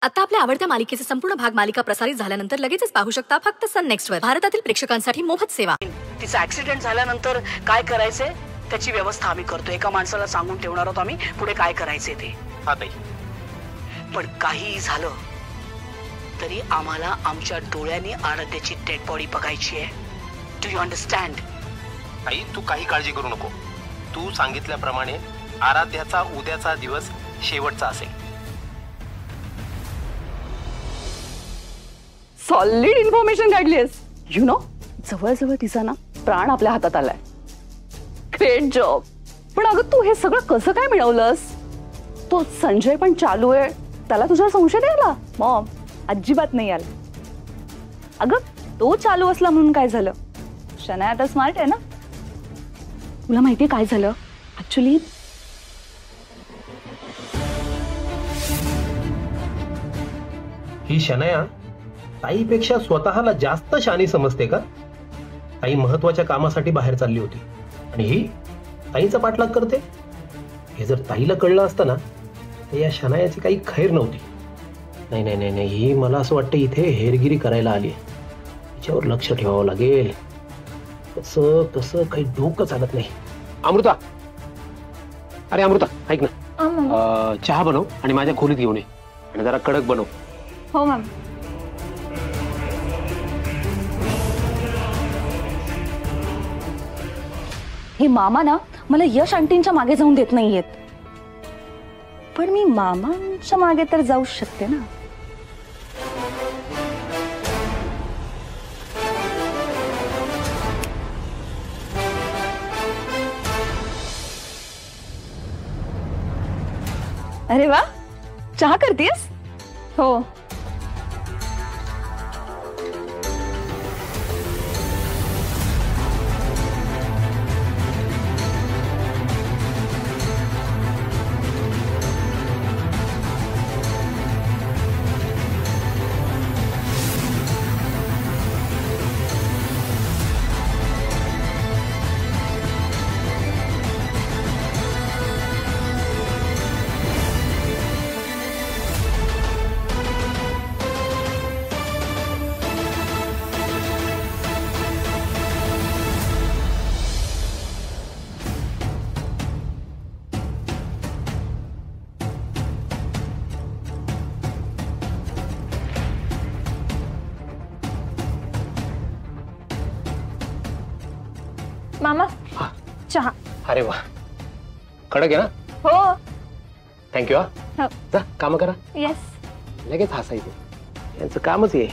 आता आपल्या आवडत्या मालिकेचे संपूर्ण भाग मालिका प्रसारित झाल्यानंतर लगेचच पाहू शकता फक्त सन नेक्स्ट वर. भारतातील प्रेक्षकांसाठी मोफत सेवा. तिचा ऍक्सिडेंट झाल्यानंतर काय करायचंय त्याची व्यवस्था आम्ही करतो. एका माणसाला सांगून ठेवणार आहोत आम्ही पुढे काय करायचंय ते. हा ताई. पण काही झालं तरी आम्हाला आमच्या डोळ्यांनी आराध्याची डेड बॉडी बघायची आहे. Do you understand? ताई तू काही काळजी करू नको. तू सांगितल्याप्रमाणे आराध्याचा उद्याचा दिवस शेवटचा असेल. सॉलिड इन्फॉर्मेशन काढलीस. यू नो, जवळजवळ तिचा ना प्राण आपल्या हातात आलाय. Great job. पण अगं तू हे सगळं कसं काय मिळवलंस? तो संजय पण चालू आहे, त्याला तुझ्यावर संशय नाही आला? मॉम, अजिबात नाही आला. अगं तो चालू असला म्हणून काय झालं? शनाया आता स्मार्ट आहे ना. तुला माहितीये काय झालं ऍक्च्युली? ही शनाया ताईपेक्षा स्वतःला जास्त शानी समजते का? ताई महत्वाच्या कामासाठी बाहेर चालली होती आणि ही ताईचा पाठलाग करते. हे जर ताईला कळलं असतं ना तर या शनायाची काही खैर नव्हती. नाही नाही नाही नाही, ही मला असं वाटतं इथे हेरगिरी करायला आली. तिच्यावर लक्ष ठेवावं लागेल. कसं कसं काही डोकं चालत नाही. अमृता, अरे अमृता ऐक ना, चहा बनव आणि माझ्या खोलीत घेऊन ये आणि जरा कडक बनव. हो मॅम. हे मामा ना मला यश आंटींच्या मागे जाऊन देत नाहीयेत, पण मी मामांच्या मागे तर जाऊ शकते ना. अरे वा, चहा करतेस? हो. मामा चहा. अरे वा, कडक आहे ना? हो. थँक्यू. हा हो. जा काम करा. येस. लगेच हसायचं, यांचं कामच आहे.